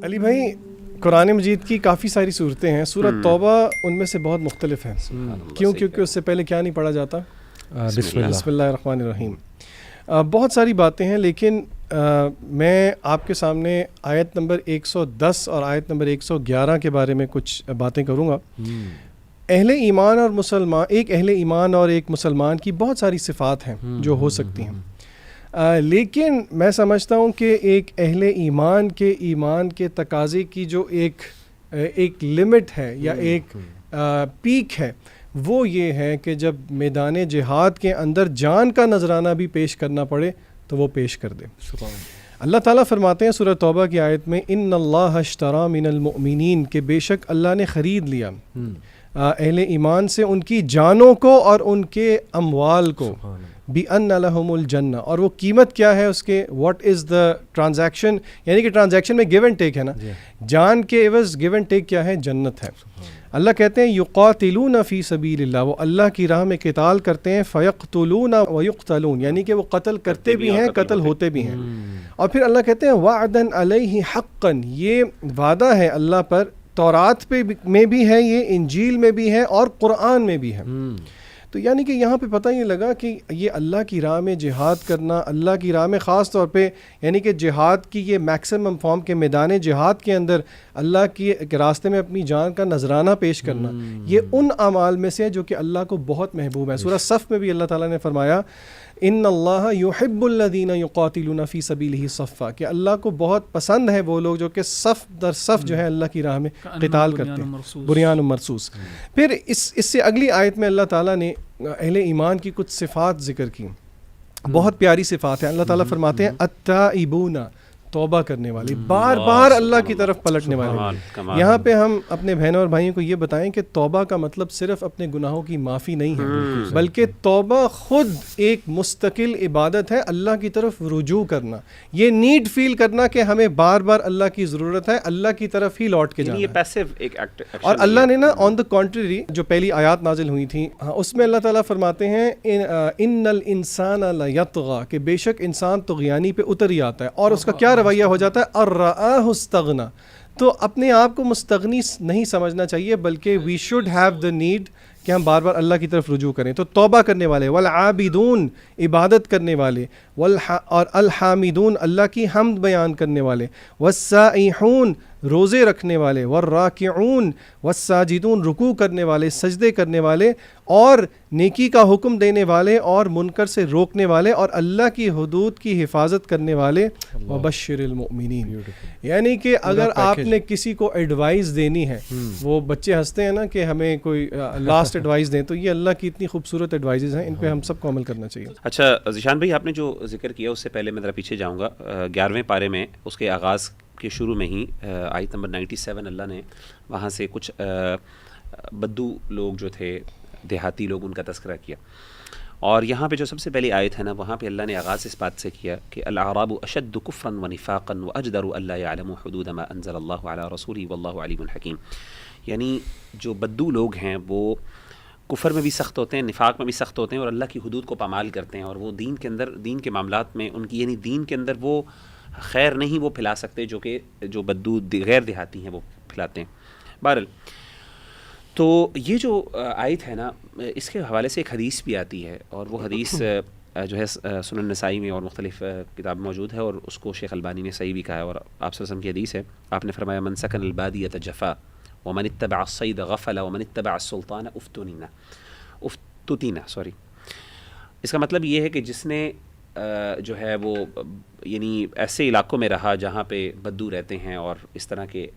علی بھائی قرآن مجید کی کافی ساری صورتیں ہیں، سورۃ توبہ ان میں سے بہت مختلف ہیں. کیوں؟ کیونکہ اس سے پہلے کیا نہیں پڑھا جاتا؟ بسم اللہ الرحمن الرحیم. بہت ساری باتیں ہیں، لیکن میں آپ کے سامنے آیت نمبر 110 اور آیت نمبر 111 کے بارے میں کچھ باتیں کروں گا. اہل ایمان اور مسلمان، ایک اہل ایمان اور ایک مسلمان کی بہت ساری صفات ہیں جو ہو سکتی ہیں، لیکن میں سمجھتا ہوں کہ ایک اہل ایمان کے تقاضے کی جو ایک لمٹ ہے یا ایک پیک ہے، وہ یہ ہے کہ جب میدان جہاد کے اندر جان کا نذرانہ بھی پیش کرنا پڑے تو وہ پیش کر دے. اللہ تعالیٰ فرماتے ہیں سورہ توبہ کی آیت میں، ان اللہ اشتری من المؤمنین، کہ بے شک اللہ نے خرید لیا اہل ایمان سے ان کی جانوں کو اور ان کے اموال کو، بِأَنَّ لَهُمُ الْجَنَّةَ. اور وہ قیمت کیا ہے اس کے، واٹ از دا ٹرانزیکشن، یعنی کہ ٹرانزیکشن میں گیو اینڈ ٹیک ہے نا، جان کے عوض گیو اینڈ ٹیک کیا ہے؟ جنت ہے. اللہ کہتے ہیں یقاتلون فی سبیل اللہ، وہ اللہ کی راہ میں قتال کرتے ہیں، فیقتلون ویقتلون، یعنی کہ وہ قتل کرتے بھی ہیں، قتل ہوتے بھی ہیں. اور پھر اللہ کہتے ہیں وعدن علیہ حقا، یہ وعدہ ہے اللہ پر، تورات میں بھی ہے، یہ انجیل میں بھی ہے اور قرآن میں بھی ہے. تو یعنی کہ یہاں پہ پتہ یہ لگا کہ یہ اللہ کی راہ میں جہاد کرنا، اللہ کی راہ میں خاص طور پہ یعنی کہ جہاد کی یہ میکسیمم فارم کے میدان جہاد کے اندر اللہ کے راستے میں اپنی جان کا نذرانہ پیش کرنا، یہ ان اعمال میں سے ہے جو کہ اللہ کو بہت محبوب ہے. سورہ صف میں بھی اللہ تعالیٰ نے فرمایا ان اللہ یحب الذین یقاتلون فی سبیلہ صفا، کہ اللہ کو بہت پسند ہے وہ لوگ جو کہ صف در صف جو ہے اللہ کی راہ میں قتال کرتے ہیں، بنیان مرصوص. پھر اس سے اگلی آیت میں اللہ تعالیٰ نے اہل ایمان کی کچھ صفات ذکر کی، بہت پیاری صفات ہیں. اللہ تعالیٰ فرماتے ہیں التائبون، توبہ کرنے والے، بار بار اللہ کی طرف پلٹنے والے. یہاں پہ ہم اپنے بہنوں اور بھائیوں کو یہ بتائیں کہ توبہ کا مطلب صرف اپنے گناہوں کی معافی نہیں ہے، بلکہ توبہ خود ایک مستقل عبادت ہے، اللہ کی طرف رجوع کرنا، یہ نیڈ فیل کرنا کہ ہمیں بار بار اللہ کی ضرورت ہے، اللہ کی طرف ہی لوٹ کے جانا. یہ پیسو ایک ایکٹ. اور اللہ نے نا آن دا کنٹری جو پہلی آیات نازل ہوئی تھیں اس میں اللہ تعالیٰ فرماتے ہیں ان الانسان لیطغی، کہ بے شک انسان طغیانی پہ اتر ہی آتا ہے، اور اس کا کیا رویہ ہو جاتا ہے، الرآہ استغنی. تو اپنے آپ کو مستغنی نہیں سمجھنا چاہیے، بلکہ we should have the need کہ ہم بار بار اللہ کی طرف رجوع کریں. تو توبہ کرنے والے، والعابدون، عبادت کرنے والے، اور الحامدون، اللہ کی حمد بیان کرنے والے، والسائحون، روزے رکھنے والے، والراکعون والساجدون، رکوع کرنے والے، سجدے کرنے والے، اور نیکی کا حکم دینے والے اور منکر سے روکنے والے، اور اللہ کی حدود کی حفاظت کرنے والے. وبشر المؤمنین، یعنی کہ اگر آپ نے کسی کو ایڈوائز دینی ہے، وہ بچے ہنستے ہیں نا کہ ہمیں کوئی لاسٹ ایڈوائز دیں، تو یہ اللہ کی اتنی خوبصورت ایڈوائزز ہیں، ان پہ ہم سب کو عمل کرنا چاہیے. اچھا ذیشان بھائی، آپ نے جو ذکر کیا اس سے پہلے میں ذرا پیچھے جاؤں گا. 11ویں پارے میں اس کے آغاز کے شروع میں ہی آیت نمبر 97 اللہ نے وہاں سے کچھ بدو لوگ جو تھے، دیہاتی لوگ، ان کا تذکرہ کیا. اور یہاں پہ جو سب سے پہلی آیت ہے نا، وہاں پہ اللہ نے آغاز اس بات سے کیا کہ الاعراب اشد کفرا ونفاقا واجدر الا يعلموا حدود ما انزل اللہ علی رسولہ واللہ علیم حکیم. یعنی جو بدو لوگ ہیں وہ کفر میں بھی سخت ہوتے ہیں، نفاق میں بھی سخت ہوتے ہیں، اور اللہ کی حدود کو پامال کرتے ہیں، اور وہ دین کے اندر، دین کے معاملات میں ان کی، یعنی دین کے اندر وہ خیر نہیں وہ پھیلا سکتے جو کہ جو بدو غیر دیہاتی ہیں وہ پھیلاتے ہیں. بہرحال تو یہ جو آیت ہے نا، اس کے حوالے سے ایک حدیث بھی آتی ہے، اور وہ حدیث جو ہے سنن نسائی میں اور مختلف کتاب موجود ہے، اور اس کو شیخ البانی نے صحیح بھی کہا ہے. اور آپ صلی اللہ علیہ وسلم کی حدیث ہے، آپ نے فرمایا من سکن البادیۃ جفا ومن اتبع الصید غفل ومن اتبع السلطان افتتینا. اس کا مطلب یہ ہے کہ جس نے جو ہے وہ یعنی ایسے علاقوں میں رہا جہاں پہ بدو رہتے ہیں اور اس طرح کے،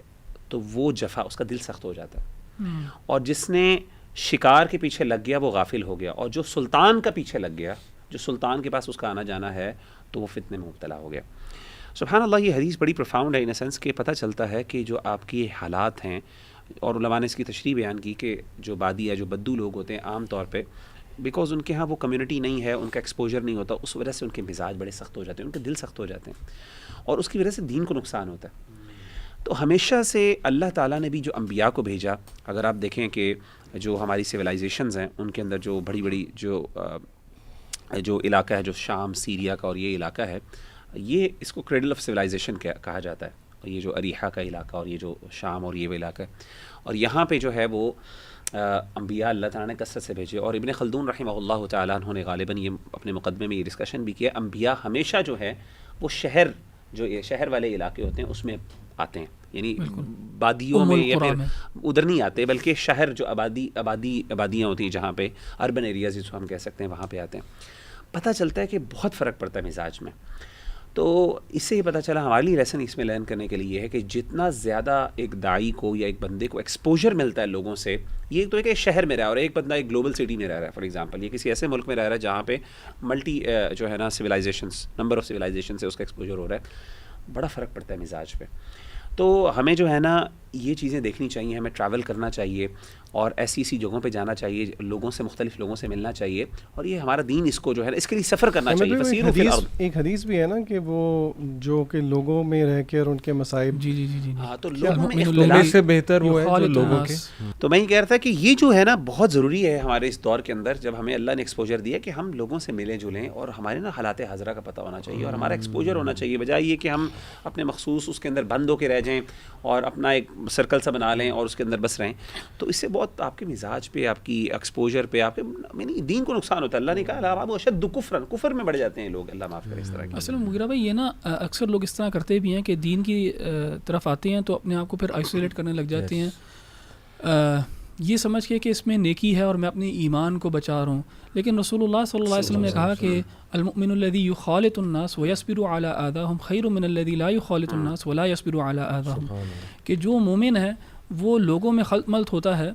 تو وہ جفا، اس کا دل سخت ہو جاتا ہے. اور جس نے شکار کے پیچھے لگ گیا وہ غافل ہو گیا، اور جو سلطان کا پیچھے لگ گیا، جو سلطان کے پاس اس کا آنا جانا ہے، تو وہ فتنے میں مبتلا ہو گیا. سبحان اللہ، یہ حدیث بڑی پروفاؤنڈ ہے ان سینس کہ پتہ چلتا ہے کہ جو آپ کی حالات ہیں، اور علماء نے اس کی تشریح بیان کی کہ جو بادی یا جو بدو لوگ ہوتے ہیں عام طور پہ، بیکاز ان کے ہاں وہ کمیونٹی نہیں ہے، ان کا ایکسپوجر نہیں ہوتا، اس وجہ سے ان کے مزاج بڑے سخت ہو جاتے ہیں، ان کے دل سخت ہو جاتے ہیں، اور اس کی وجہ سے دین کو نقصان ہوتا ہے. تو ہمیشہ سے اللہ تعالیٰ نے بھی جو انبیاء کو بھیجا، اگر آپ دیکھیں کہ جو ہماری سویلائزیشنز ہیں ان کے اندر جو بڑی بڑی جو علاقہ ہے، جو شام، سیریا کا اور یہ علاقہ ہے، یہ اس کو کریڈل آف سویلائزیشن کہا جاتا ہے. یہ جو اریحہ کا علاقہ اور یہ جو شام اور یہ وہ علاقہ ہے، اور یہاں پہ جو ہے وہ انبیاء اللہ تعالیٰ نے کثرت سے بھیجے. اور ابن خلدون رحمہ اللہ تعالیٰ انہوں نے غالباً یہ اپنے مقدمے میں یہ ڈسکشن بھی کیا، انبیاء ہمیشہ جو ہے وہ شہر والے علاقے ہوتے ہیں اس میں آتے ہیں، یعنی بادیوں میں یا پھر ادھر نہیں آتے، بلکہ شہر جو آبادیاں ہوتی ہیں جہاں پہ اربن ایریاز جس کو ہم کہہ سکتے ہیں وہاں پہ آتے ہیں. پتہ چلتا ہے کہ بہت فرق پڑتا ہے مزاج میں. تو اس سے یہ پتہ چلا ہمارے لیے لیسن اس میں لرن کرنے کے لیے یہ ہے کہ جتنا زیادہ ایک داعی کو یا ایک بندے کو ایکسپوجر ملتا ہے لوگوں سے، یہ تو ایک شہر میں رہا ہے اور ایک بندہ ایک گلوبل سٹی میں رہ رہا ہے، فار ایگزامپل یہ کسی ایسے ملک میں رہ رہا ہے جہاں پہ ملٹی جو ہے نا سویلائزیشنس، نمبر آف سویلائزیشن سے اس کا ایکسپوجر ہو رہا ہے، بڑا فرق پڑتا ہے مزاج پہ. تو ہمیں جو ہے نا یہ چیزیں دیکھنی چاہیے، ہمیں ٹریول کرنا چاہیے اور ایسی جگہوں پہ جانا چاہیے، لوگوں سے مختلف لوگوں سے ملنا چاہیے، اور یہ ہمارا دین اس کو جو ہے نا اس کے لیے سفر کرنا چاہیے. فسیروا فی الارض، ایک حدیث بھی ہے نا کہ وہ جو کہ لوگوں میں رہ کے اور ان کے مصائب، جی ہاں تو لوگوں میں تمہیں سے بہتر وہ ہے جو لوگوں کے. تو میں یہ کہہ رہا تھا کہ یہ جو ہے نا بہت ضروری ہے ہمارے اس دور کے اندر، جب ہمیں اللہ نے ایکسپوجر دیا کہ ہم لوگوں سے ملیں جلیں اور ہمارے نا حالات حاضرہ کا پتہ ہونا چاہیے اور ہمارا ایکسپوجر ہونا چاہیے، بجائے یہ کہ ہم اپنے مخصوص اس کے اندر بند ہو کے رہ جائیں اور اپنا ایک سرکل سا بنا لیں اور اس کے اندر بس رہیں. تو اس سے بہت آپ کے مزاج پہ، آپ کی ایکسپوجر پہ، آپ کے یعنی دین کو نقصان ہوتا ہے. اللہ نے کہا وہ اشد کفر میں بڑھ جاتے ہیں لوگ، اللہ معاف کرے اس طرح کی. اصل میں مغیرہ بھائی یہ نا اکثر لوگ اس طرح کرتے بھی ہیں کہ دین کی طرف آتے ہیں تو اپنے آپ کو پھر آئسولیٹ کرنے لگ جاتے ہیں، یہ سمجھ کے کہ اس میں نیکی ہے اور میں اپنے ایمان کو بچا رہا ہوں. لیکن رسول اللہ صلی اللہ علیہ وسلم نے کہا کہ المؤمن الذی یخالط الناس ویصبر علی آذاہم خیر من الذی لا یخالط الناس ولا یصبر علی آذاہم، کہ جو مومن ہے وہ لوگوں میں خلط ملط ہوتا ہے،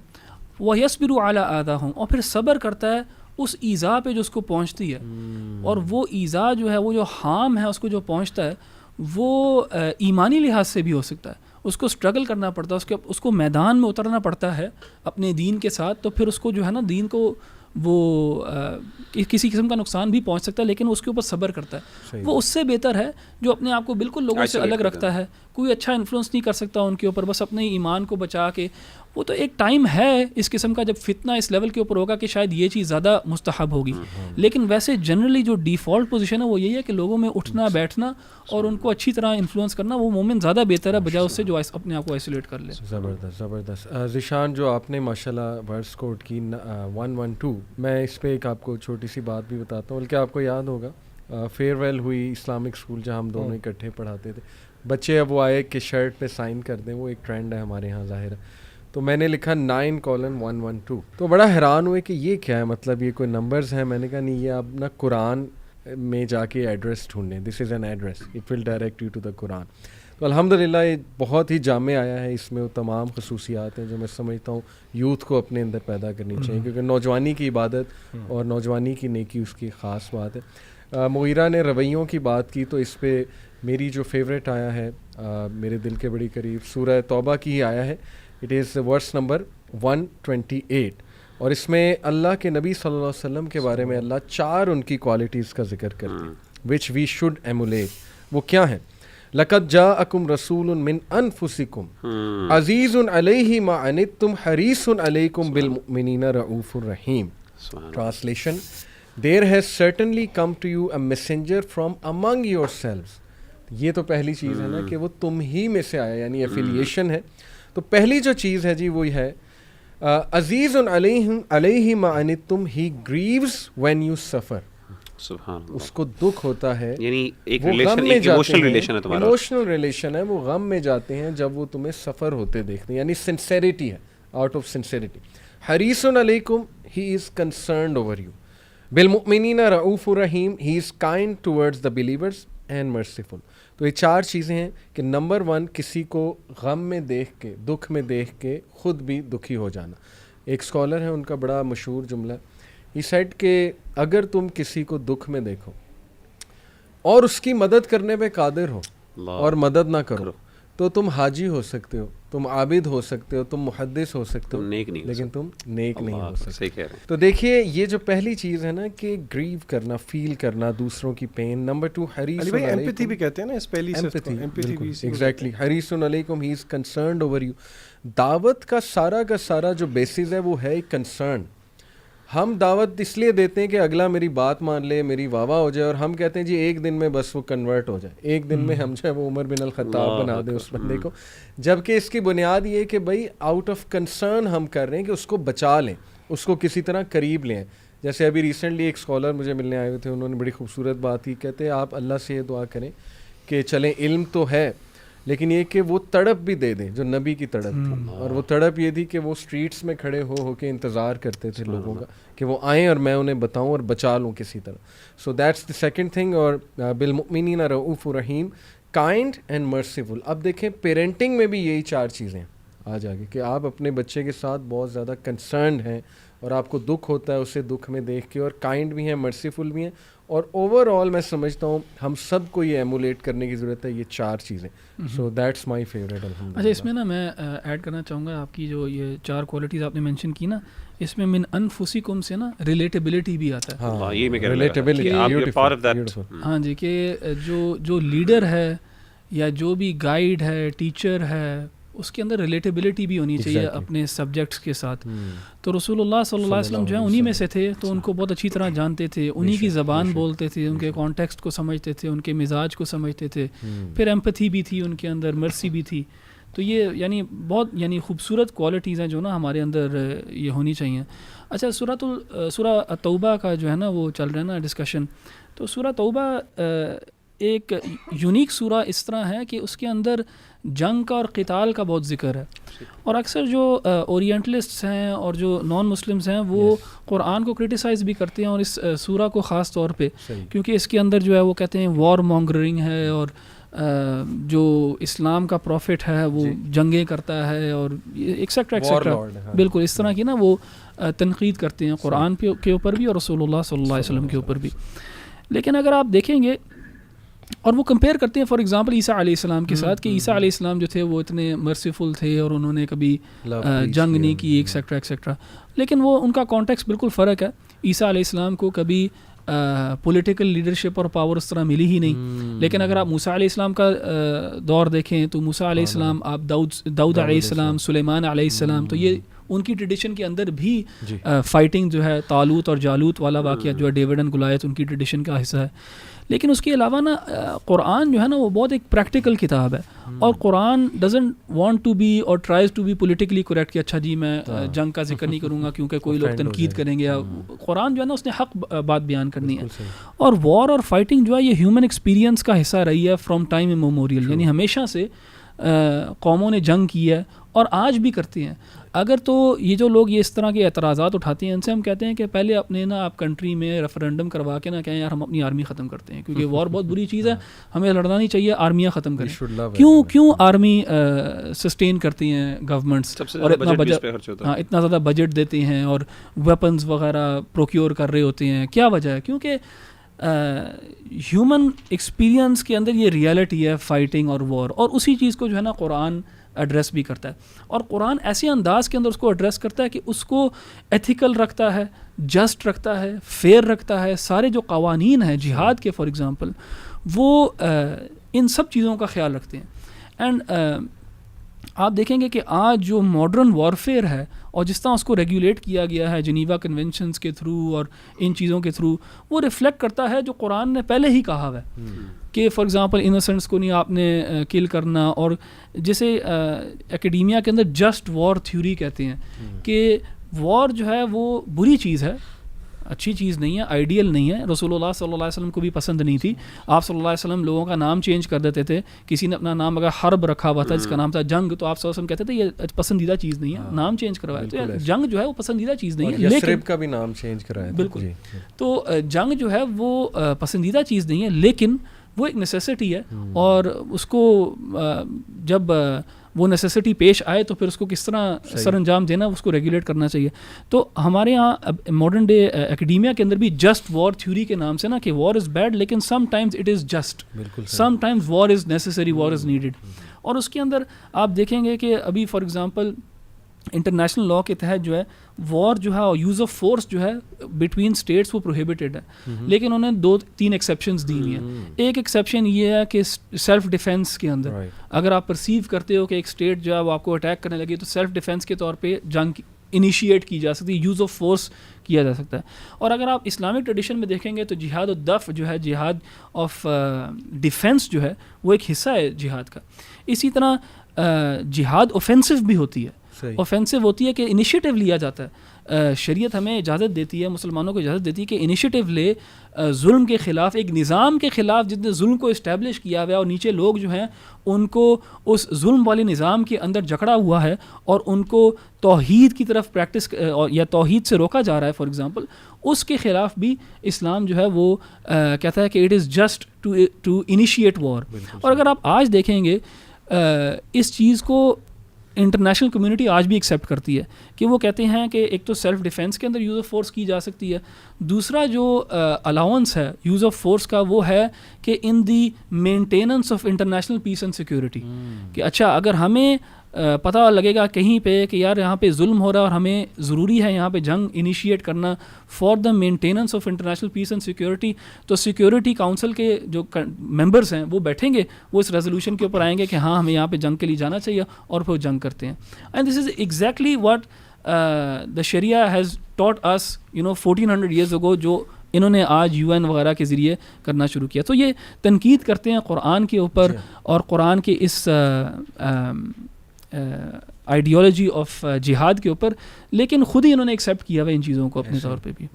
وہ یصبر علی آذاہم، اور پھر صبر کرتا ہے اس ایذا پہ جو اس کو پہنچتی ہے. اور وہ ایذا جو ہے، وہ جو ہارم ہے اس کو جو پہنچتا ہے، وہ ایمانی لحاظ سے بھی ہو سکتا ہے، اس کو سٹرگل کرنا پڑتا ہے، اس کو میدان میں اترنا پڑتا ہے اپنے دین کے ساتھ. تو پھر اس کو جو ہے نا دین کو وہ کسی قسم کا نقصان بھی پہنچ سکتا ہے، لیکن اس کے اوپر صبر کرتا ہے. وہ اس سے بہتر ہے جو اپنے آپ کو بالکل لوگوں سے الگ رکھتا ہے، کوئی اچھا انفلوئنس نہیں کر سکتا ان کے اوپر، بس اپنے ایمان کو بچا کے. وہ تو ایک ٹائم ہے اس قسم کا جب فتنہ اس لیول کے اوپر ہوگا کہ شاید یہ چیز زیادہ مستحب ہوگی، لیکن ویسے جنرلی جو ڈیفالٹ پوزیشن ہے وہ یہی ہے کہ لوگوں میں اٹھنا بیٹھنا اور ان کو اچھی طرح انفلوئنس کرنا، وہ مومن زیادہ بہتر ہے بجائے اس سے جو اپنے آپ کو آئسولیٹ کر لے. زبردست. ذیشان جو آپ نے ماشاءاللہ ورڈز کوٹ کی 112، میں اس پہ ایک آپ کو چھوٹی سی بات بھی بتاتا ہوں، بلکہ آپ کو یاد ہوگا فیئر ویل ہوئی اسلامک اسکول جہاں ہم دونوں اکٹھے پڑھاتے تھے، بچے اب وہ آئے کہ شرٹ پہ سائن کر دیں، وہ ایک ٹرینڈ ہے ہمارے یہاں ظاہر ہے. تو میں نے لکھا 9:112، تو بڑا حیران ہوئے کہ یہ کیا ہے، مطلب یہ کوئی نمبرز ہیں. میں نے کہا نہیں، یہ آپ نا قرآن میں جا کے ایڈریس ڈھونڈیں، this is an address, it will direct you to the Quran. تو الحمدللہ یہ بہت ہی جامع آیا ہے، اس میں وہ تمام خصوصیات ہیں جو میں سمجھتا ہوں یوتھ کو اپنے اندر پیدا کرنی چاہیے، کیونکہ نوجوانی کی عبادت اور نوجوانی کی نیکی اس کی خاص بات ہے. مغیرہ نے رویوں کی بات کی، تو اس پہ میری جو فیوریٹ آیا ہے میرے دل کے بڑی قریب سورہ توبہ کی ہی آیا ہے. اٹ از ورس نمبر 128، اور اس میں اللہ کے نبی صلی اللہ علیہ وسلم کے بارے میں اللہ 4 ان کی کوالٹیز کا ذکر کرتے ہیں وچ وی شوڈ ایمولیٹ. وہ کیا ہیں؟ لقد جاءکم رسول من انفسکم عزیز علیہ ما عنتم حریص علیکم بالمؤمنین رؤوف الرحیم. Translation: There has certainly come to you a messenger from among yourselves. یہ تو پہلی چیز ہے نا کہ وہ تم ہی میں سے آیا، یعنی ایفیلیشن ہے. تو پہلی جو چیز ہے جی وہی ہے عزیز علیہ ما عنتم، ہی گریوز وین یو سفر. سبحان اللہ، اس کو دکھ ہوتا ہے، یعنی ایک ریلیشن، ایک ایموشنل ریلیشن ہے تمہارا، ایموشنل ریلیشن ہے. وہ غم میں جاتے ہیں جب وہ تمہیں سفر ہوتے دیکھتے ہیں، یعنی سنسیریٹی ہے، آؤٹ آف سنسیریٹی. حریص علیکم، he is concerned over you. بالمؤمنین رؤوف الرحیم، he is kind towards the believers and merciful. تو یہ 4 چیزیں ہیں کہ نمبر 1 کسی کو غم میں دیکھ کے، دکھ میں دیکھ کے خود بھی دکھی ہو جانا. ایک اسکالر ہے، ان کا بڑا مشہور جملہ، ہی سیڈ کہ اگر تم کسی کو دکھ میں دیکھو اور اس کی مدد کرنے پہ قادر ہو اور مدد نہ کرو تو تم حاجی ہو سکتے ہو، تم عابد ہو سکتے ہو، تم محدث ہو سکتے ہو، لیکن تم نیک نہیں ہو سکتے. تو دیکھیے یہ جو پہلی چیز ہے نا کہ گریو کرنا، فیل کرنا دوسروں کی پین. نمبر 2 حریص علیکم، ایمپتھی بھی کہتے ہیں نا اس پہلی سے، ایگزیکٹلی. حریص علیکم، he is concerned over you. دعوت کا سارا جو بیسس ہے وہ ہے کنسرن. ہم دعوت اس لیے دیتے ہیں کہ اگلا میری بات مان لے, میری واہ واہ ہو جائے, اور ہم کہتے ہیں جی ایک دن میں بس وہ کنورٹ ہو جائے, ایک دن میں ہم جو ہے وہ عمر بن الخطاب بنا دیں اس بندے کو, جبکہ اس کی بنیاد یہ ہے کہ بھائی آؤٹ آف کنسرن ہم کر رہے ہیں کہ اس کو بچا لیں, اس کو کسی طرح قریب لیں. جیسے ابھی ریسنٹلی ایک اسکالر مجھے ملنے آئے ہوئے تھے, انہوں نے بڑی خوبصورت بات کی, کہتے ہیں آپ اللہ سے یہ دعا کریں کہ چلیں علم تو ہے لیکن یہ کہ وہ تڑپ بھی دے دیں جو نبی کی تڑپ تھی, اور وہ تڑپ یہ تھی کہ وہ اسٹریٹس میں کھڑے ہو کے انتظار کرتے تھے لوگوں کا کہ وہ آئیں اور میں انہیں بتاؤں اور بچا لوں کسی طرح. So that's the second thing. اور بالمؤمنین رؤوف رحیم, کائنڈ اینڈ مرسیفل. اب دیکھیں پیرنٹنگ میں بھی یہی 4 چیزیں آج آگے کہ آپ اپنے بچے کے ساتھ بہت زیادہ کنسرنڈ ہیں اور آپ کو دکھ ہوتا ہے اسے دکھ میں دیکھ کے, اور کائنڈ بھی ہیں, مرسیفل بھی ہیں, اور اوور آل میں سمجھتا ہوں ہم سب کو یہ ایمولیٹ کرنے کی ضرورت ہے, یہ 4 چیزیں. So that's my favourite. اچھا, اس میں نا میں ایڈ کرنا چاہوں گا, آپ کی جو یہ 4 کوالٹیز آپ نے مینشن کی نا, اس میں من انفسکم سے نا ریلیٹیبلٹی بھی آتا ہے. ہاں یہ میں کہہ رہا ہوں. ہاں جی, کہ جو لیڈر ہے یا جو بھی گائیڈ ہے, ٹیچر ہے, اس کے اندر ریلیٹیبلٹی بھی ہونی چاہیے اپنے سبجیکٹس کے ساتھ. تو رسول اللہ صلی اللہ علیہ وسلم جو ہے انہی میں سے تھے, تو ان کو بہت اچھی طرح جانتے تھے, انہی کی زبان بولتے تھے, ان کے کانٹیکسٹ کو سمجھتے تھے, ان کے مزاج کو سمجھتے تھے, پھر ایمپتھی بھی تھی ان کے اندر, مرسی بھی تھی. تو یہ یعنی بہت خوبصورت کوالٹیز ہیں جو نا ہمارے اندر یہ ہونی چاہیے. اچھا, سورہ توبہ کا جو ہے نا وہ چل رہا ہے نا ڈسکشن. تو سورہ توبہ ایک یونیک سورہ اس طرح ہے کہ اس کے اندر جنگ کا اور قتال کا بہت ذکر ہے, اور اکثر جو اورینٹلسٹس ہیں اور جو نان مسلمس ہیں وہ قرآن کو کرٹیسائز بھی کرتے ہیں, اور اس سورہ کو خاص طور پہ, کیونکہ اس کے اندر جو ہے وہ کہتے ہیں وار مانگرنگ ہے, اور جو اسلام کا پروفٹ ہے وہ جنگیں کرتا ہے, اور ایکسیکٹرا ایکسیکٹرا, بالکل اس طرح کی نا وہ تنقید کرتے ہیں قرآن کے اوپر بھی اور رسول اللہ صلی اللہ علیہ وسلم کے اوپر بھی. لیکن اگر آپ دیکھیں گے اور وہ کمپیئر کرتے ہیں فار ایگزامپل عیسیٰ علیہ السلام کے ساتھ, کہ عیسیٰ علیہ السلام جو تھے وہ اتنے مرسیفل تھے اور انہوں نے کبھی جنگ نہیں کی, ایکسیکٹرا ایکسیکٹرا. لیکن وہ ان کا کانٹیکسٹ بالکل فرق ہے. عیسیٰ علیہ السلام کو کبھی پولیٹیکل لیڈرشپ اور پاور اس طرح ملی ہی نہیں. لیکن اگر آپ موسیٰ علیہ السلام کا دور دیکھیں تو موسیٰ علیہ السلام, آپ داؤد علیہ السلام, سلیمان علیہ السلام, تو یہ ان کی ٹریڈیشن کے اندر بھی فائٹنگ جو ہے طالوت اور جالوت والا واقعہ جو ہے ڈیوڈ اینڈ گولیت ان کی ٹریڈیشن کا حصہ ہے. لیکن اس کے علاوہ نا قرآن جو ہے نا وہ بہت ایک پریکٹیکل کتاب ہے, اور Quran doesn't want to be اور tries to be politically correct کہ اچھا جی میں جنگ کا ذکر نہیں کروں گا کیونکہ کوئی لوگ تنقید کریں گے. قرآن جو ہے نا اس نے حق بات بیان کرنی ہے, اور وار اور فائٹنگ جو ہے یہ ہیومن ایکسپیرینس کا حصہ رہی ہے فرام ٹائم ایموریل, یعنی ہمیشہ سے قوموں نے جنگ کی ہے اور آج بھی کرتے ہیں. اگر تو یہ جو لوگ یہ اس طرح کے اعتراضات اٹھاتے ہیں, ان سے ہم کہتے ہیں کہ پہلے اپنے نا آپ کنٹری میں ریفرینڈم کروا کے نا کہیں یار ہم اپنی آرمی ختم کرتے ہیں, کیونکہ وار بہت بری چیز ہے, ہمیں لڑنا نہیں چاہیے, آرمیاں ختم کریں. کیوں آرمی سسٹین کرتی ہیں گورنمنٹس, اور اتنا زیادہ بجٹ دیتے ہیں اور ویپنز وغیرہ پروکیور کر رہے ہوتے ہیں, کیا وجہ ہے؟ کیونکہ ہیومن ایکسپیرینس کے اندر یہ ریالٹی ہے فائٹنگ اور وار, اور اسی چیز کو جو ہے نا قرآن ایڈریس بھی کرتا ہے. اور قرآن ایسے انداز کے اندر اس کو ایڈریس کرتا ہے کہ اس کو ایتھیکل رکھتا ہے, جسٹ رکھتا ہے, فیئر رکھتا ہے. سارے جو قوانین ہیں جہاد کے فار ایگزامپل وہ ان سب چیزوں کا خیال رکھتے ہیں. اینڈ آپ دیکھیں گے کہ آج جو ماڈرن وارفیئر ہے اور جس طرح اس کو ریگولیٹ کیا گیا ہے جنیوا کنونشنز کے تھرو اور ان چیزوں کے تھرو, وہ ریفلیکٹ کرتا ہے جو قرآن نے پہلے ہی کہا ہے کہ فار ایگزامپل انوسنٹس کو نہیں آپ نے کل کرنا, اور جسے اکیڈیمیا کے اندر جسٹ وار تھیوری کہتے ہیں کہ وار جو ہے وہ بری چیز ہے, اچھی چیز نہیں ہے, آئیڈیل نہیں ہے. رسول اللہ صلی اللہ علیہ وسلم کو بھی پسند نہیں تھی. آپ صلی اللہ علیہ وسلم لوگوں کا نام چینج کر دیتے تھے. کسی نے اپنا نام اگر حرب رکھا ہوا تھا جس کا نام تھا جنگ, تو آپ صلی اللہ علیہ وسلم کہتے تھے یہ پسندیدہ چیز نہیں ہے, نام چینج کروایا. تو جنگ جو ہے وہ پسندیدہ چیز نہیں ہے, لیکن کا بھی نام چینج کرایا. بالکل. تو جنگ جو ہے وہ پسندیدہ چیز نہیں ہے, لیکن وہ ایک نیسیسٹی ہے, اور اس کو جب وہ نیسیسٹی پیش آئے تو پھر اس کو کس طرح سر انجام دینا, اس کو ریگولیٹ کرنا چاہیے. تو ہمارے یہاں ماڈرن ڈے اکیڈیمیا کے اندر بھی جسٹ وار تھیوری کے نام سے نا کہ وار از بیڈ لیکن sometimes it is just, sometimes war is necessary, war is needed. اور اس کے اندر آپ دیکھیں گے کہ ابھی فار ایگزامپل انٹرنیشنل لاء کے تحت جو ہے وار جو ہے اور یوز آف فورس جو ہے بٹوین اسٹیٹس وہ پروہیبٹڈ ہے, لیکن انہوں نے 2-3 ایکسیپشنز دی ہوئی ہیں. ایک ایکسیپشن یہ ہے کہ سیلف ڈیفینس کے اندر اگر آپ پرسیو کرتے ہو کہ ایک اسٹیٹ جو ہے وہ آپ کو اٹیک کرنے لگی تو سیلف ڈیفینس کے طور پہ جنگ انیشیٹ کی جا سکتی ہے, یوز آف فورس کیا جا سکتا ہے. اور اگر آپ اسلامک ٹریڈیشن میں دیکھیں گے تو جہاد الدفع جو ہے, جہاد آف ڈیفینس جو ہے, وہ ایک حصہ ہے جہاد کا. اسی طرح جہاد اوفینسو بھی ہوتی ہے, اوفینسو ہوتی ہے کہ انیشیٹو لیا جاتا ہے. شریعت ہمیں اجازت دیتی ہے, مسلمانوں کو اجازت دیتی ہے کہ انیشیٹو لے, ظلم کے خلاف, ایک نظام کے خلاف جتنے ظلم کو اسٹیبلش کیا ہوا ہے اور نیچے لوگ جو ہیں ان کو اس ظلم والے نظام کے اندر جکڑا ہوا ہے اور ان کو توحید کی طرف پریکٹس یا توحید سے روکا جا رہا ہے فار ایگزامپل, اس کے خلاف بھی اسلام جو ہے وہ کہتا ہے کہ it is just to initiate war. اور اگر آپ آج دیکھیں گے اس چیز کو انٹرنیشنل کمیونٹی آج بھی ایکسیپٹ کرتی ہے کہ وہ کہتے ہیں کہ ایک تو سیلف ڈیفینس کے اندر یوز آف فورس کی جا سکتی ہے, دوسرا جو الاؤنس ہے یوز آف فورس کا وہ ہے کہ in the maintenance of international peace and security, کہ اچھا اگر ہمیں پتہ لگے گا کہیں پہ کہ یار یہاں پہ ظلم ہو رہا ہے اور ہمیں ضروری ہے یہاں پہ جنگ انیشیٹ کرنا for the maintenance of international peace and security, تو سیکورٹی کاؤنسل کے جو ممبرس ہیں وہ بیٹھیں گے, وہ اس ریزولوشن کے اوپر آئیں گے کہ ہاں ہمیں یہاں پہ جنگ کے لیے جانا چاہیے, اور پھر جنگ کرتے ہیں. And this is exactly what the شریعہ has taught us 1400 years ago, جو انہوں نے آج UN وغیرہ کے ذریعے کرنا شروع کیا. تو یہ تنقید کرتے ہیں قرآن کے اوپر اور قرآن کے اس آئیڈیالوجی آف جہاد کے اوپر, لیکن خود ہی انہوں نے ایکسیپٹ کیا ہوا ان چیزوں کو اپنے طور پہ بھی.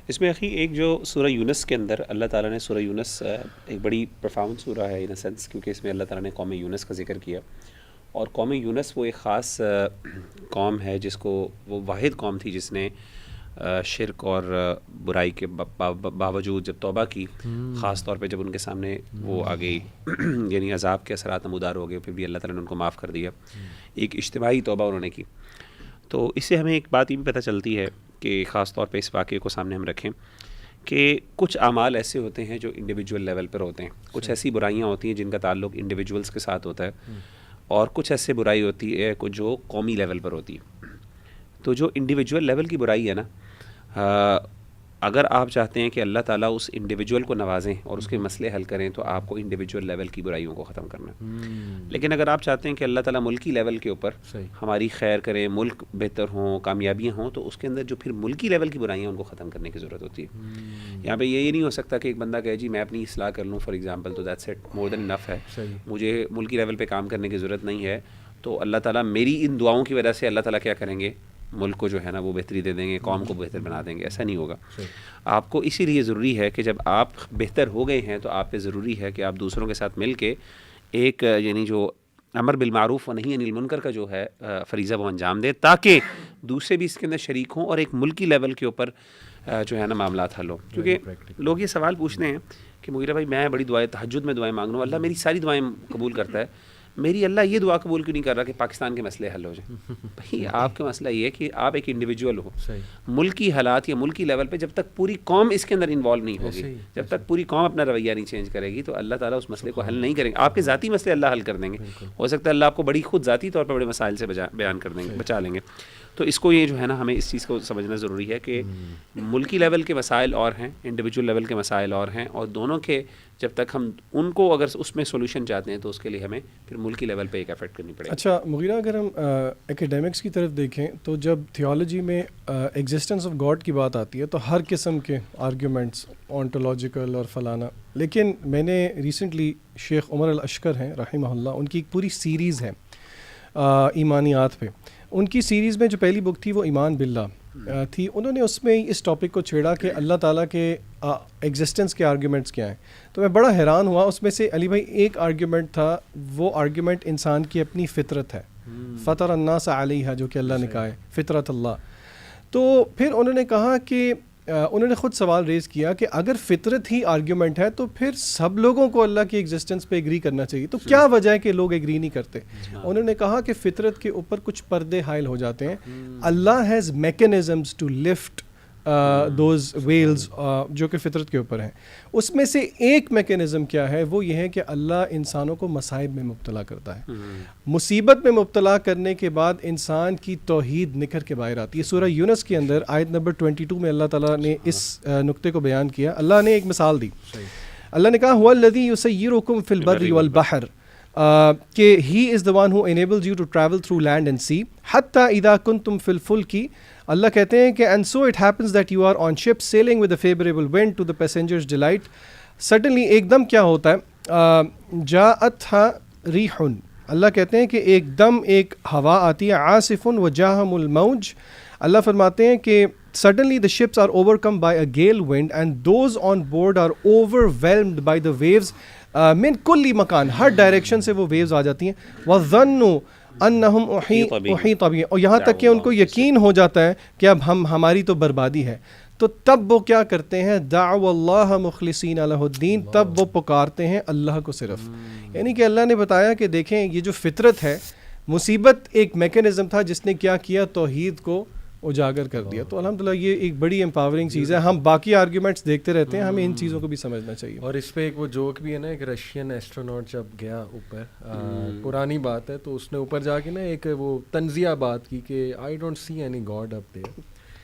اس میں اخی ایک جو سورہ یونس کے اندر اللہ تعالیٰ نے, سورہ یونس ایک بڑی پروفاؤنڈ سورہ ہے ان اے سینس, کیونکہ اس میں اللہ تعالیٰ نے قوم یونس کا ذکر کیا, اور قوم یونس وہ ایک خاص قوم ہے جس کو, وہ واحد قوم تھی جس نے شرک اور برائی کے باوجود جب توبہ کی, خاص طور پہ جب ان کے سامنے وہ آ گئی یعنی عذاب کے اثرات نمودار ہو گئے, پھر بھی اللہ تعالیٰ نے ان کو معاف کر دیا, ایک اجتماعی توبہ انہوں نے کی. تو اس سے ہمیں ایک بات یہ بھی پتہ چلتی ہے کہ خاص طور پہ اس واقعے کو سامنے ہم رکھیں کہ کچھ اعمال ایسے ہوتے ہیں جو انڈیویجول لیول پر ہوتے ہیں, کچھ ایسی برائیاں ہوتی ہیں جن کا تعلق انڈیویجولس کے ساتھ ہوتا ہے, اور کچھ ایسے برائی ہوتی ہے جو قومی لیول پر ہوتی ہے. تو جو انڈیویجول لیول کی برائی ہے نا, اگر آپ چاہتے ہیں کہ اللہ تعالیٰ اس انڈیویجول کو نوازیں اور اس کے مسئلے حل کریں تو آپ کو انڈیویجول لیول کی برائیوں کو ختم کرنا ہے. لیکن اگر آپ چاہتے ہیں کہ اللہ تعالیٰ ملکی لیول کے اوپر ہماری خیر کریں, ملک بہتر ہوں, کامیابیاں ہوں, تو اس کے اندر جو پھر ملکی لیول کی برائیاں ان کو ختم کرنے کی ضرورت ہوتی ہے. یہاں پہ یہ نہیں ہو سکتا کہ ایک بندہ کہے جی میں اپنی اصلاح کر لوں فار ایگزامپل, تو دیٹس اٹ, مور دین انف ہے, مجھے ملکی لیول پہ کام کرنے کی ضرورت نہیں ہے, تو اللہ تعالیٰ میری ان دعاؤں کی وجہ سے اللہ تعالیٰ کیا کریں گے, ملک کو جو ہے نا وہ بہتری دے دیں گے, قوم کو بہتر بنا دیں گے. ایسا نہیں ہوگا. آپ کو اسی لیے ضروری ہے کہ جب آپ بہتر ہو گئے ہیں تو آپ پہ ضروری ہے کہ آپ دوسروں کے ساتھ مل کے ایک یعنی جو امر بالمعروف و نہی عن المنکر کا جو ہے فریضہ وہ انجام دے, تاکہ دوسرے بھی اس کے اندر شریک ہوں اور ایک ملکی لیول کے اوپر جو ہے نا معاملات حل ہوں. کیونکہ لوگ یہ سوال پوچھتے ہیں کہ مغیرہ بھائی میں بڑی دعائیں تہجد میں دعائیں مانگ رہا ہوں, اللہ میری ساری دعائیں قبول کرتا ہے, میری اللہ یہ دعا قبول کیوں نہیں کر رہا کہ پاکستان کے مسئلے حل ہو جائیں؟ بھائی آپ کا مسئلہ یہ ہے کہ آپ ایک انڈیویجول ہو, ملکی حالات یا ملکی لیول پہ جب تک پوری قوم اس کے اندر انوالو نہیں ہوگی, جب تک پوری قوم اپنا رویہ نہیں چینج کرے گی, تو اللہ تعالیٰ اس مسئلے کو حل نہیں کریں گے. آپ کے ذاتی مسئلے اللہ حل کر دیں گے, ہو سکتا ہے اللہ آپ کو بڑی خود ذاتی طور پر بڑے مسائل سے بیان کر دیں گے, بچا لیں گے. تو اس کو یہ جو ہے نا ہمیں اس چیز کو سمجھنا ضروری ہے کہ ملکی لیول کے مسائل اور ہیں, انڈیویجول لیول کے مسائل اور ہیں, اور دونوں کے جب تک ہم ان کو اگر اس میں سولوشن چاہتے ہیں تو اس کے لیے ہمیں پھر ملکی لیول پہ ایک ایفرٹ کرنی پڑے گی. اچھا مغیرہ, اگر ہم ایکیڈیمکس کی طرف دیکھیں تو جب تھیولوجی میں ایگزسٹنس آف گاڈ کی بات آتی ہے تو ہر قسم کے آرگیومنٹس آنٹولوجیکل اور فلانا, لیکن میں نے ریسنٹلی شیخ عمر الاشکر ہیں رحمہ اللہ, ان کی ایک پوری سیریز ہے ایمانیات پہ. ان کی سیریز میں جو پہلی بک تھی وہ ایمان باللہ تھی. انہوں نے اس میں اس ٹاپک کو چھیڑا کہ اللہ تعالیٰ کے ایگزسٹنس کے آرگیومنٹس کیا ہیں. تو میں بڑا حیران ہوا. اس میں سے علی بھائی ایک آرگیومنٹ تھا, وہ آرگیومنٹ انسان کی اپنی فطرت ہے, فطر الناس علیہا, جو کہ اللہ نے کہا ہے فطرت اللہ. تو پھر انہوں نے کہا کہ انہوں نے خود سوال ریز کیا کہ اگر فطرت ہی آرگیومنٹ ہے تو پھر سب لوگوں کو اللہ کی ایگزسٹنس پہ ایگری کرنا چاہیے, تو کیا وجہ ہے کہ لوگ ایگری نہیں کرتے؟ انہوں نے کہا کہ فطرت کے اوپر کچھ پردے حائل ہو جاتے ہیں. اللہ has mechanisms to lift those veils جو کہ فطرت کے اوپر ہیں. اس میں سے ایک میکینزم کیا ہے, وہ یہ ہے کہ اللہ انسانوں کو مصائب میں مبتلا کرتا ہے. مصیبت میں مبتلا کرنے کے بعد انسان کی توحید نکھر کے باہر آتی ہے. سورہ یونس کے اندر آیت نمبر 22 میں اللہ تعالیٰ نے اس نقطے کو بیان کیا. اللہ نے ایک مثال دی. اللہ نے کہا هو الذی یسیرکم فی البر والبحر, کہ he is the one who enables you to travel through land and sea حتی اذا کنتم فی الفلک. اللہ کہتے ہیں کہ and so it happens that you are on ship sailing with a favourable wind to the passengers delight. Suddenly ایک دم کیا ہوتا ہے, جاءتھا ریح, اللہ کہتے ہیں کہ ایک دم ایک ہوا آتی ہے, عاصف وجاہم الموج. اللہ فرماتے ہیں کہ suddenly the ships are overcome by a gale wind and those on board are overwhelmed by the waves من کلی مکان, ہر ڈائریکشن سے وہ ویوز آ جاتی ہیں. وَظَنُّوا أَنَّهُمْ أُحِيطَ بِهِمْ, اور یہاں تک کہ ان کو یقین ہو جاتا ہے کہ اب ہماری تو بربادی ہے. تو تب وہ کیا کرتے ہیں, دعوا اللہ مخلصین لہ الدین, تب وہ پکارتے ہیں اللہ کو صرف. یعنی کہ اللہ نے بتایا کہ دیکھیں یہ جو فطرت ہے, مصیبت ایک میکینزم تھا جس نے کیا کیا, توحید کو اجاگر کر دیا. تو الحمدللہ یہ ایک بڑی امپاورنگ چیز ہے. ہم باقی آرگیومنٹس دیکھتے رہتے ہیں, ہمیں ان چیزوں کو بھی سمجھنا چاہیے. اور اس پہ ایک وہ جوک بھی ہے نا, ایک رشین ایسٹروناٹ جب گیا اوپر, پرانی بات ہے, تو اس نے اوپر جا کے نا ایک وہ تنزیہ بات کی کہ I don't see any god up there.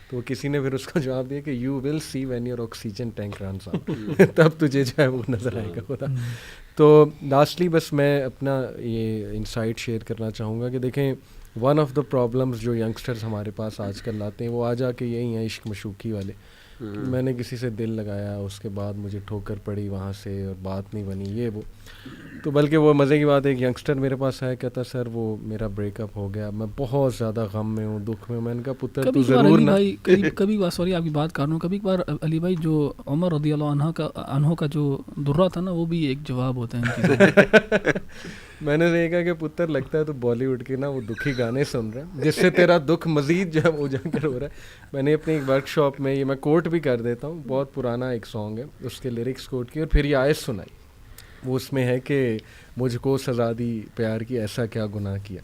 تو کسی نے پھر اس کو جواب دیا کہ you will see when your oxygen tank runs out, تب تجھے جو ہے وہ نظر آئے گا خدا. تو لاسٹلی بس میں اپنا یہ انسائٹ شیئر کرنا چاہوں گا کہ دیکھیں, ون آف دا پرابلمس جو ینگسٹرز ہمارے پاس آج کل لاتے ہیں وہ آ جا کے یہی ہیں عشق مشوقی والے. میں نے کسی سے دل لگایا, اس کے بعد مجھے ٹھوکر پڑی وہاں سے اور بات نہیں بنی, یہ وہ. تو بلکہ وہ مزے کی بات ہے, ایک ینگسٹر میرے پاس آیا, کہتا سر وہ میرا بریک اپ ہو گیا, میں بہت زیادہ غم میں ہوں, دکھ میں. میں نے کہا پتر تو ضرور نا, کبھی بار سوری آپ کی بات کر رہا ہوں, کبھی بار علی بھائی جو عمر رضی اللہ عنہ کا جو درہ تھا نا, وہ بھی ایک جواب ہوتا ہے. میں نے دیکھا کہ پتر لگتا ہے تو بالی ووڈ کے نا وہ دکھی گانے سن رہا ہے جس سے تیرا دکھ مزید جو ہے اجاگر ہو رہا ہے. میں نے اپنی ایک ورک شاپ میں, یہ میں کوٹ بھی کر دیتا ہوں, بہت پرانا ایک سانگ ہے, اس کے لیرکس کوٹ کی اور پھر یہ آیت سنائی. وہ اس میں ہے کہ مجھ کو سزا دی پیار کی, ایسا کیا گناہ کیا.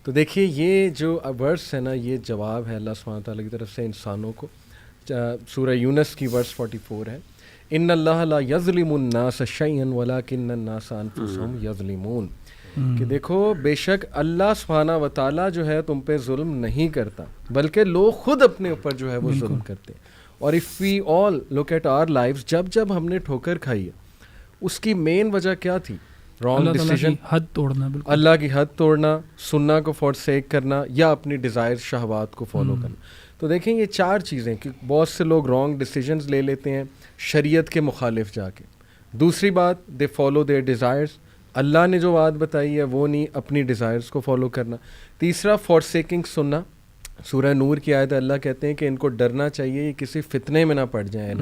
تو دیکھیے یہ جو ورس ہے نا, یہ جواب ہے اللہ سبحانہ تعالیٰ کی طرف سے انسانوں کو. سورہ یونس کی ورس 44 ہے, ان اللہ لا یظلم الناس شیئا ولکن الناس انفسہم یظلمون. کہ دیکھو بے شک اللہ سبحانہ و تعالیٰ جو ہے تم پہ ظلم نہیں کرتا, بلکہ لوگ خود اپنے اوپر جو ہے وہ ظلم کرتے ہیں. اور if we all look at our lives, جب ہم نے ٹھوکر کھائی ہے, اس کی مین وجہ کیا تھی؟ رانگ ڈیسیژن, حد توڑنا, اللہ کی حد توڑنا, سننا کو فورسیک کرنا, یا اپنی ڈیزائر شہوات کو فالو کرنا. تو دیکھیں یہ چار چیزیں کہ بہت سے لوگ رانگ ڈیسیژنز لے لیتے ہیں شریعت کے مخالف جا کے. دوسری بات, دے فالو دیئر ڈیزائرز, اللہ نے جو بات بتائی ہے وہ نہیں, اپنی ڈیزائرز کو فالو کرنا. تیسرا فورسیکنگ سننا, سورہ نور کی آیت اللہ کہتے ہیں کہ ان کو ڈرنا چاہیے یہ کسی فتنے میں نہ پڑ جائیں,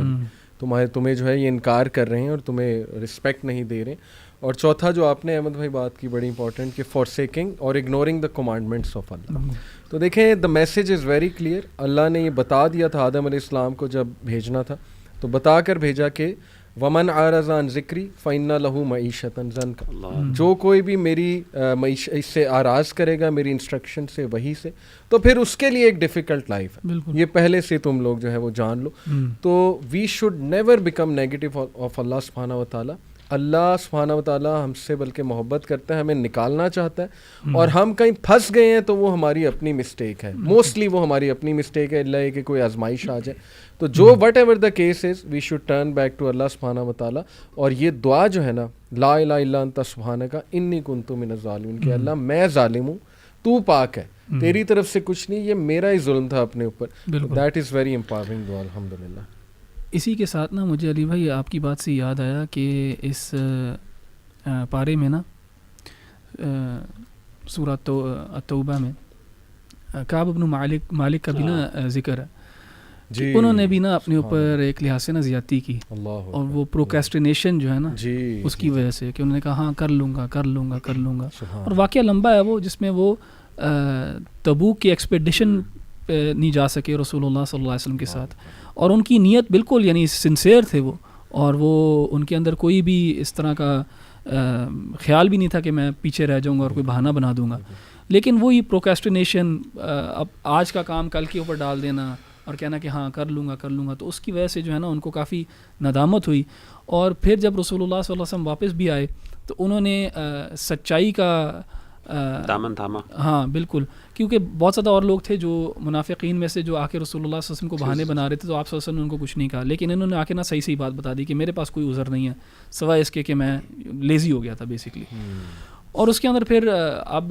تمہیں جو ہے یہ انکار کر رہے ہیں اور تمہیں رسپیکٹ نہیں دے رہے. اور چوتھا جو آپ نے احمد بھائی بات کی بڑی امپورٹنٹ, کہ فورسیکنگ اور اگنورنگ دا کمانڈمنٹس آف اللہ. تو دیکھیں the message is very clear. اللہ نے یہ بتا دیا تھا آدم علیہ السلام کو جب بھیجنا تھا, تو بتا کر بھیجا کہ ومن اعرض عن ذکری فإن له معیشۃ ضنکا, جو کوئی بھی میری اس سے آراز کرے گا میری انسٹرکشن سے, وہی سے, تو پھر اس کے لیے ایک ڈیفیکلٹ لائف ہے. یہ پہلے سے تم لوگ جو ہے وہ جان لو. تو we should never become negative of اللہ سبحانہ و تعالیٰ. اللہ سبحانہ و تعالیٰ ہم سے بلکہ محبت کرتا ہے, ہمیں نکالنا چاہتا ہے, اور ہم کہیں پھنس گئے ہیں تو وہ ہماری اپنی مسٹیک ہے, موسٹلی وہ ہماری اپنی مسٹیک ہے, اللہ کہ کوئی آزمائش آ جائے. تو جو whatever the case is, we should turn back to اللہ سبحانہ و تعالیٰ. اور یہ دعا جو ہے نا, لا الہ الا انت سبحانک انی کنت من الظالمین, کہ اللہ میں ظالم ہوں, تو پاک ہے, تیری طرف سے کچھ نہیں, یہ میرا ہی ظلم تھا اپنے اوپر. دیٹ از ویری امپاورنگ دعا الحمدللہ. اسی کے ساتھ نا مجھے علی بھائی آپ کی بات سے یاد آیا کہ اس پارے میں نا سورہ التوبہ میں کعب بن مالک کا بھی نا ذکر ہے. جی, انہوں نے بھی نا اپنے اوپر ایک لحاظ سے نا زیادتی کی, اور وہ پروکیسٹینیشن جو ہے نا اس کی وجہ سے, کہ انہوں نے کہا ہاں کر لوں گا. اور واقعہ لمبا ہے وہ, جس میں وہ تبوک کی ایکسپیڈیشن پہ نہیں جا سکے رسول اللہ صلی اللہ علیہ وسلم کے ساتھ, اور ان کی نیت بالکل یعنی سنسیئر تھے وہ, اور وہ ان کے اندر کوئی بھی اس طرح کا خیال بھی نہیں تھا کہ میں پیچھے رہ جاؤں گا اور کوئی بہانہ بنا دوں گا. لیکن وہی پروکیسٹینیشن, اب آج کا کام کل کے اوپر ڈال دینا اور کہنا کہ ہاں کر لوں گا, تو اس کی وجہ سے جو ہے نا ان کو کافی ندامت ہوئی. اور پھر جب رسول اللہ صلی اللہ علیہ وسلم واپس بھی آئے تو انہوں نے سچائی کا دامن تھاما. ہاں بالکل, کیونکہ بہت زیادہ اور لوگ تھے جو منافقین میں سے جو آ کے رسول اللہ صلی اللہ علیہ وسلم کو بہانے بنا رہے تھے, تو آپ صلی اللہ علیہ وسلم نے ان کو کچھ نہیں کہا, لیکن انہوں نے آ کے نا صحیح بات بتا دی کہ میرے پاس کوئی عذر نہیں ہے سوائے اس کے کہ میں لیزی ہو گیا تھا بیسکلی. اور اس کے اندر پھر آپ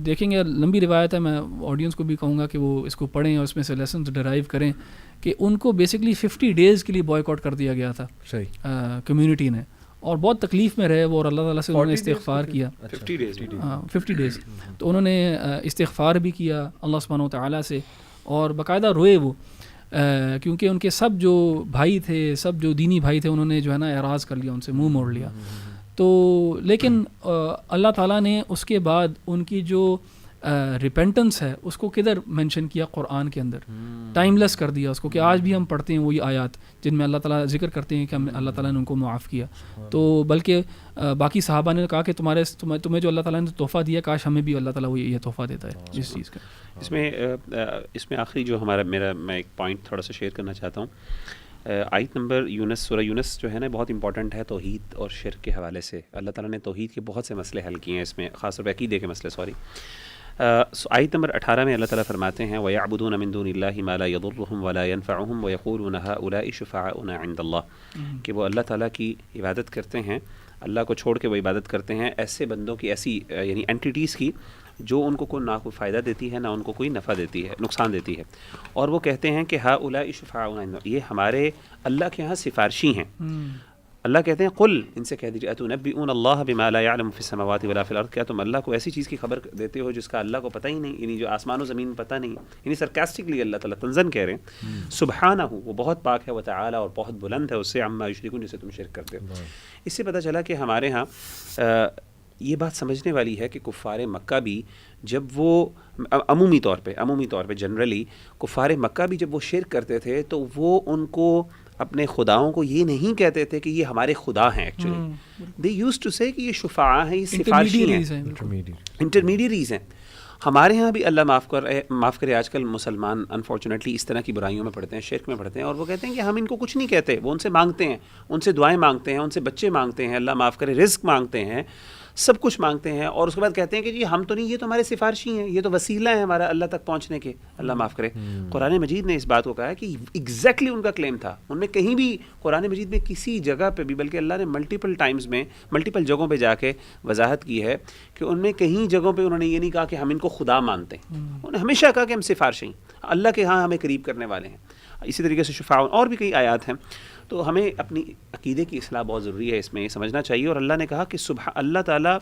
دیکھیں گے لمبی روایت ہے, میں آڈینس کو بھی کہوں گا کہ وہ اس کو پڑھیں اور اس میں سے لیسنز ڈرائیو کریں کہ ان کو بیسکلی 50 days کے لیے بوائے کاٹ کر دیا گیا تھا کمیونٹی نے, اور بہت تکلیف میں رہے وہ, اور اللہ تعالیٰ سے انہوں نے استغفار کیا. 50 days تو انہوں نے استغفار بھی کیا اللہ سبحانہ و تعالیٰ سے, اور باقاعدہ روئے وہ, کیونکہ ان کے سب جو بھائی تھے, سب جو دینی بھائی تھے, انہوں نے جو ہے نا اعراض کر لیا, ان سے منہ موڑ لیا. تو لیکن اللہ تعالیٰ نے اس کے بعد ان کی جو ریپینٹنس ہے اس کو کدھر مینشن کیا قرآن کے اندر, ٹائم لیس کر دیا اس کو, کہ آج بھی ہم پڑھتے ہیں وہی آیات جن میں اللہ تعالیٰ ذکر کرتے ہیں کہ اللہ تعالیٰ نے ان کو معاف کیا. تو بلکہ باقی صحابہ نے کہا کہ تمہیں جو اللہ تعالیٰ نے تحفہ دیا, کاش ہمیں بھی اللہ تعالیٰ وہ یہ تحفہ دیتا ہے اس چیز کا. اس میں آخری جو میں ایک پوائنٹ تھوڑا سا شیئر کرنا چاہتا ہوں. آیت نمبر یونس, سورہ یونس جو ہے نا بہت امپورٹنٹ ہے توحید اور شرک کے حوالے سے. اللہ تعالیٰ نے توحید کے بہت سے مسئلے حل کیے ہیں اس میں, خاص طور پہ عقیدے کے مسئلے. آیت نمبر 18 میں اللہ تعالیٰ فرماتے ہیں وَيَعْبُدُونَ مِن دُونِ اللَّهِ مَا لَا يَضُرُّهُمْ وَلَا يَنفَعُهُمْ وَيَقُولُونَ هَؤُلَاءِ شُفَعَاؤُنَا عِندَ اللَّهِ, کہ وہ اللہ تعالیٰ کی عبادت کرتے ہیں, اللہ کو چھوڑ کے وہ عبادت کرتے ہیں ایسے بندوں کی, ایسی یعنی اینٹیٹیز کی جو ان کو نہ کوئی فائدہ دیتی ہے نہ ان کو کوئی نفع دیتی ہے, نقصان دیتی ہے. اور وہ کہتے ہیں کہ هَؤُلَاءِ شُفَعَاؤُنَا عِندَ اللَّهِ, یہ ہمارے اللہ کے ہاں سفارشی ہیں. اللہ کہتے ہیں قل, ان سے کہہ دیجیے اتنبئون اللہ بما لا يعلم فی السماوات ولا فی الارض, کیا تم اللہ کو ایسی چیز کی خبر دیتے ہو جس کا اللہ کو پتہ ہی نہیں, یعنی جو آسمان و زمین پتہ نہیں. یعنی سرکاسٹکلی اللہ تعالیٰ تنزن کہہ رہے ہیں سبحانہ, وہ بہت پاک ہے, وتعالی, اور بہت بلند ہے اس سے, عما یشرکون, جسے تم شرک کرتے ہو. اس سے پتہ چلا کہ ہمارے ہاں یہ بات سمجھنے والی ہے کہ کفار مکہ بھی جب وہ عمومی طور پہ جنرلی کفار مکہ بھی جب وہ شرک کرتے تھے تو وہ ان کو اپنے خداؤں کو یہ نہیں کہتے تھے کہ یہ ہمارے خدا ہیں. ایکچولی دے یوز ٹو سے کہ یہ شفاعہ ہیں, یہ سفارشی ہیں, انٹرمیڈیریز ہیں. ہمارے ہاں بھی اللہ معاف کرے آج کل مسلمان انفارچونیٹلی اس طرح کی برائیوں میں پڑھتے ہیں, شرک میں پڑھتے ہیں, اور وہ کہتے ہیں کہ ہم ان کو کچھ نہیں کہتے. وہ ان سے مانگتے ہیں, ان سے دعائیں مانگتے ہیں, ان سے بچے مانگتے ہیں, اللہ معاف کرے رزق مانگتے ہیں, سب کچھ مانگتے ہیں, اور اس کے بعد کہتے ہیں کہ جی ہم تو نہیں, یہ تو ہمارے سفارشی ہیں, یہ تو وسیلہ ہے ہمارا اللہ تک پہنچنے کے. اللہ معاف کرے. قرآن مجید نے اس بات کو کہا ہے کہ ایگزیکٹلی ان کا کلیم تھا. ان میں کہیں بھی قرآن مجید میں کسی جگہ پہ بھی, بلکہ اللہ نے ملٹیپل ٹائمز میں ملٹیپل جگہوں پہ جا کے وضاحت کی ہے کہ ان میں کہیں جگہوں پہ انہوں نے یہ نہیں کہا کہ ہم ان کو خدا مانتے ہیں, انہوں نے ہمیشہ کہا کہ ہم سفارشی ہیں, اللہ کے ہاں ہمیں قریب کرنے والے ہیں. اسی طریقے سے شفاعون اور بھی کئی آیات ہیں. تو ہمیں اپنی عقیدے کی اصلاح بہت ضروری ہے, اس میں یہ سمجھنا چاہیے. اور اللہ نے کہا کہ اللہ تعالیٰ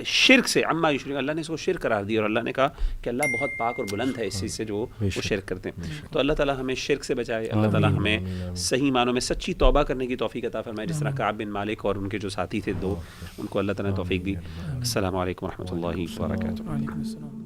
شرک سے عما یشرکون, اللہ نے اس کو شرک قرار دیا, اور اللہ نے کہا کہ اللہ بہت پاک اور بلند ہے اس چیز سے جو وہ شرک کرتے ہیں. تو اللہ تعالیٰ ہمیں شرک سے بچائے, اللہ تعالیٰ ہمیں صحیح معنوں میں سچی توبہ کرنے کی توفیق عطا فرمائے, جس طرح کعب بن مالک اور ان کے جو ساتھی تھے 2, ان کو اللہ تعالیٰ نے توفیق دی. السلام علیکم و رحمۃ اللہ وبرکاتہ.